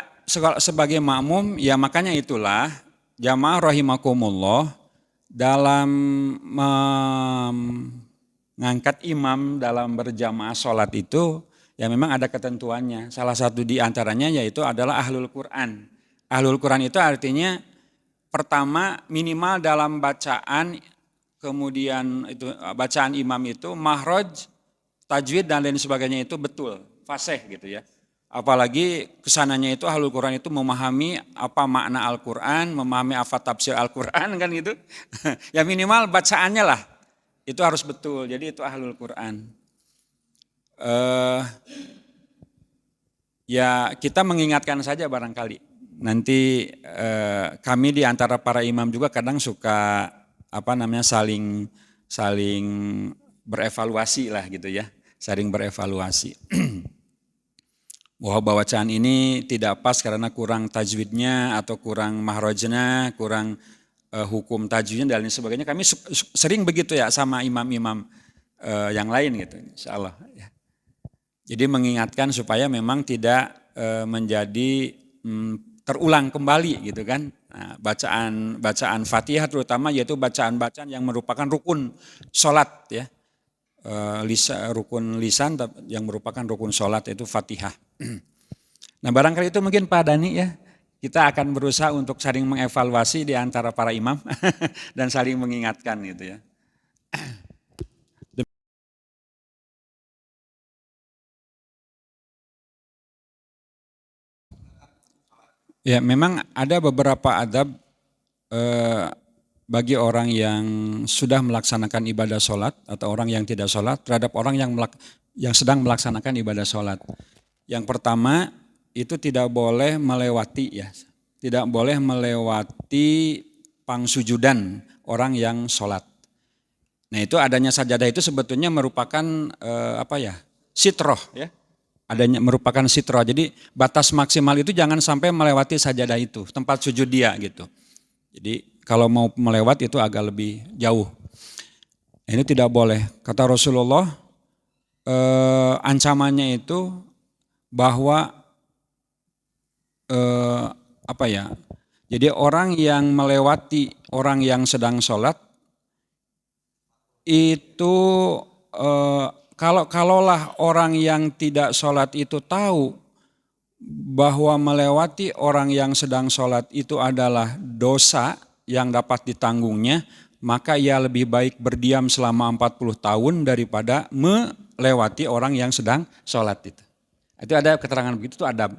sebagai makmum? Ya makanya itulah jamaah rahimakumullah dalam mengangkat imam dalam berjamaah sholat itu ya memang ada ketentuannya. Salah satu di antaranya yaitu adalah ahlul Quran. Ahlul Quran itu artinya pertama minimal dalam bacaan, kemudian itu bacaan imam itu mahraj, tajwid dan lain sebagainya itu betul, fasih gitu ya. Apalagi kesananya itu ahlul Quran itu memahami apa makna Al-Quran, memahami apa tafsir Al-Quran kan gitu. Ya minimal bacaannya lah, itu harus betul, jadi itu ahlul Quran. Ya kita mengingatkan saja barangkali. Nanti kami di antara para imam juga kadang suka saling berevaluasi lah gitu ya, saling berevaluasi. Bahwa bacaan ini tidak pas karena kurang tajwidnya atau kurang mahrajnya, kurang hukum tajwidnya dan lain sebagainya. Kami sering begitu ya sama imam-imam yang lain gitu, insyaallah. Ya. Jadi mengingatkan supaya memang tidak menjadi terulang kembali gitu kan. Nah, bacaan Fatihah terutama yaitu bacaan-bacaan yang merupakan rukun sholat ya. Rukun lisan yang merupakan rukun sholat yaitu Fatihah. Nah barangkali itu mungkin Pak Dani ya, kita akan berusaha untuk saling mengevaluasi di antara para imam dan saling mengingatkan gitu ya. Ya memang ada beberapa adab bagi orang yang sudah melaksanakan ibadah sholat atau orang yang tidak sholat terhadap orang yang sedang melaksanakan ibadah sholat. Yang pertama itu tidak boleh melewati ya, tidak boleh melewati pangsujudan orang yang sholat. Nah itu adanya sajadah itu sebetulnya merupakan sitroh ya. Adanya merupakan sitroh. Jadi batas maksimal itu jangan sampai melewati sajadah itu, tempat sujud dia gitu. Jadi kalau mau melewati itu agak lebih jauh. Ini tidak boleh. Kata Rasulullah ancamannya itu bahwa jadi orang yang melewati orang yang sedang sholat itu kalaulah orang yang tidak sholat itu tahu bahwa melewati orang yang sedang sholat itu adalah dosa yang dapat ditanggungnya, maka ia lebih baik berdiam selama 40 tahun daripada melewati orang yang sedang sholat itu. Itu ada keterangan begitu, itu adab.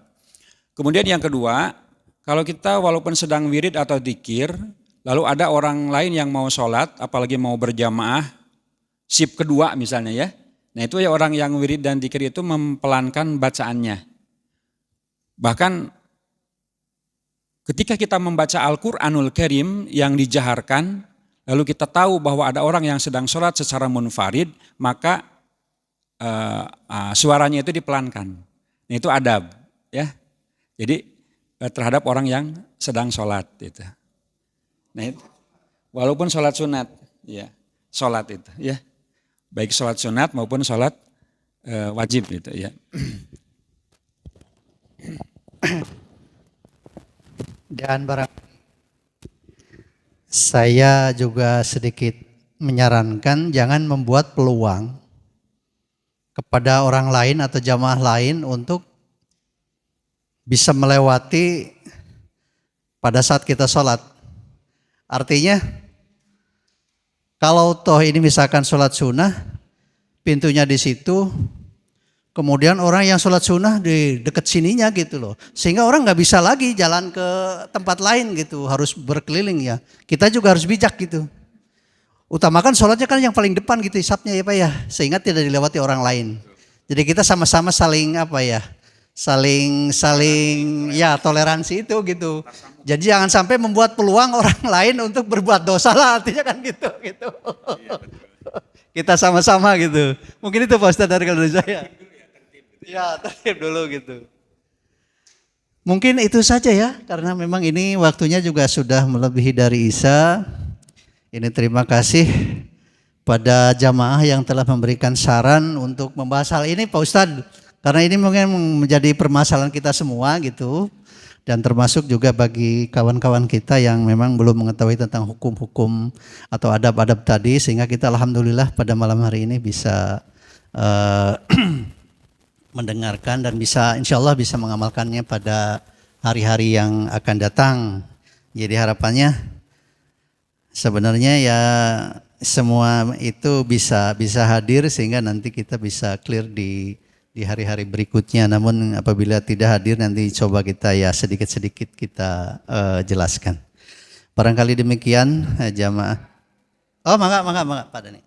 Kemudian yang kedua, kalau kita walaupun sedang wirid atau dzikir, lalu ada orang lain yang mau sholat, apalagi mau berjamaah, shift kedua misalnya ya. Nah itu ya orang yang wirid dan dzikir itu mempelankan bacaannya. Bahkan ketika kita membaca Al-Quranul Karim yang dijaharkan, lalu kita tahu bahwa ada orang yang sedang sholat secara munfarid, maka suaranya itu dipelankan. Nah itu adab ya. Jadi terhadap orang yang sedang sholat itu. Nah itu, walaupun sholat sunat, ya sholat itu ya. Baik sholat sunat maupun sholat wajib gitu ya. Dan saya juga sedikit menyarankan jangan membuat peluang kepada orang lain atau jamaah lain untuk bisa melewati pada saat kita sholat. Artinya kalau toh ini misalkan sholat sunnah, pintunya di situ, kemudian orang yang sholat sunnah di dekat sininya gitu loh. Sehingga orang nggak bisa lagi jalan ke tempat lain gitu, harus berkeliling ya. Kita juga harus bijak gitu. Utamakan sholatnya kan yang paling depan gitu hisapnya ya Pak ya, sehingga tidak dilewati orang lain. Jadi kita sama-sama saling saling ya toleransi itu gitu. Jadi jangan sampai membuat peluang orang lain untuk berbuat dosa lah, artinya kan gitu. Kita sama-sama gitu. Mungkin itu Pak Ustadz dari saya. Ya tertib dulu gitu. Mungkin itu saja ya, karena memang ini waktunya juga sudah melebihi dari Isya. Ini terima kasih pada jamaah yang telah memberikan saran untuk membahas hal ini Pak Ustadz. Karena ini mungkin menjadi permasalahan kita semua gitu. Dan termasuk juga bagi kawan-kawan kita yang memang belum mengetahui tentang hukum-hukum atau adab-adab tadi. Sehingga kita alhamdulillah pada malam hari ini bisa mendengarkan dan bisa insya Allah bisa mengamalkannya pada hari-hari yang akan datang. Jadi harapannya sebenarnya ya semua itu bisa hadir sehingga nanti kita bisa clear di hari-hari berikutnya. Namun apabila tidak hadir nanti coba kita ya sedikit-sedikit kita jelaskan. Barangkali demikian jamaah. Oh mangga Pak Dani.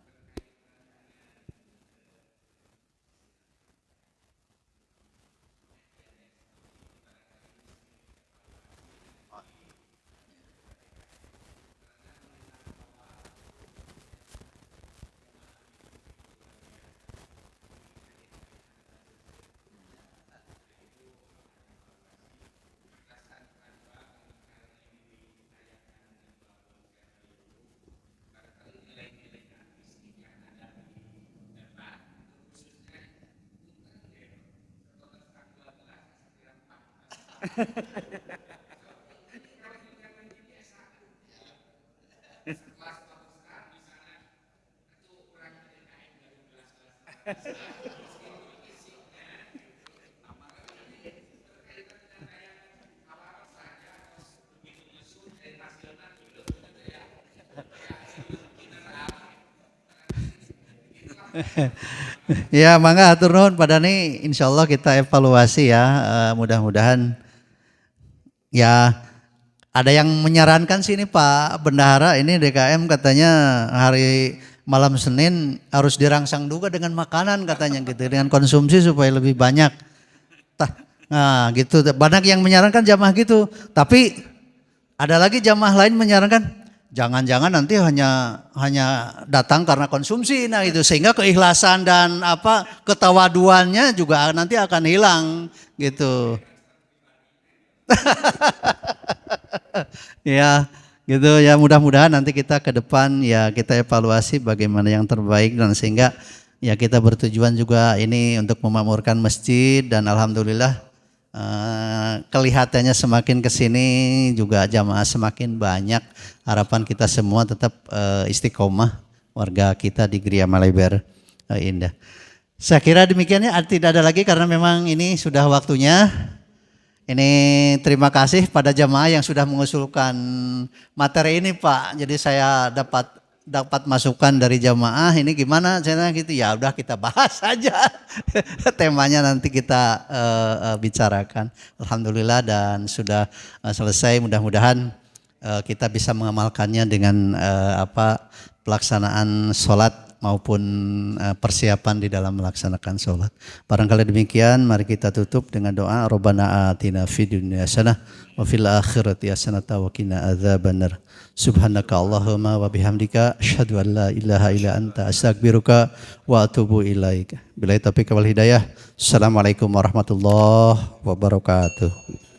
Ya, mangga hatur nuhun pada nih, insya Allah kita evaluasi ya, mudah-mudahan ya ada yang menyarankan sih ini Pak Bendahara, ini DKM katanya hari malam Senin harus dirangsang juga dengan makanan katanya gitu, dengan konsumsi supaya lebih banyak. Nah gitu, banyak yang menyarankan jamaah gitu, tapi ada lagi jamaah lain menyarankan jangan-jangan nanti hanya datang karena konsumsi, nah itu sehingga keikhlasan dan ketawaduannya juga nanti akan hilang gitu. Ya gitu ya, mudah-mudahan nanti kita ke depan ya kita evaluasi bagaimana yang terbaik, dan sehingga ya kita bertujuan juga ini untuk memakmurkan masjid, dan alhamdulillah kelihatannya semakin kesini juga jamaah semakin banyak. Harapan kita semua tetap istiqomah warga kita di Gria Maleber Indah. Saya kira demikiannya, tidak ada lagi karena memang ini sudah waktunya. Ini terima kasih pada jamaah yang sudah mengusulkan materi ini Pak. Jadi saya dapat masukan dari jamaah, ini gimana saya gitu, ya udah kita bahas saja. Temanya nanti kita bicarakan. Alhamdulillah dan sudah selesai, mudah-mudahan kita bisa mengamalkannya dengan pelaksanaan sholat maupun persiapan di dalam melaksanakan sholat. Barangkali demikian, mari kita tutup dengan doa. Rabbana atina fid dunya hasanah wa fil akhirati hasanah wa qina adzabannar. Subhanaka Allahumma wa bihamdika asyhadu an la ilaha illa anta astaghfiruka wa atubu ilaika. Billahi taufiq wal hidayah. Assalamualaikum warahmatullahi wabarakatuh.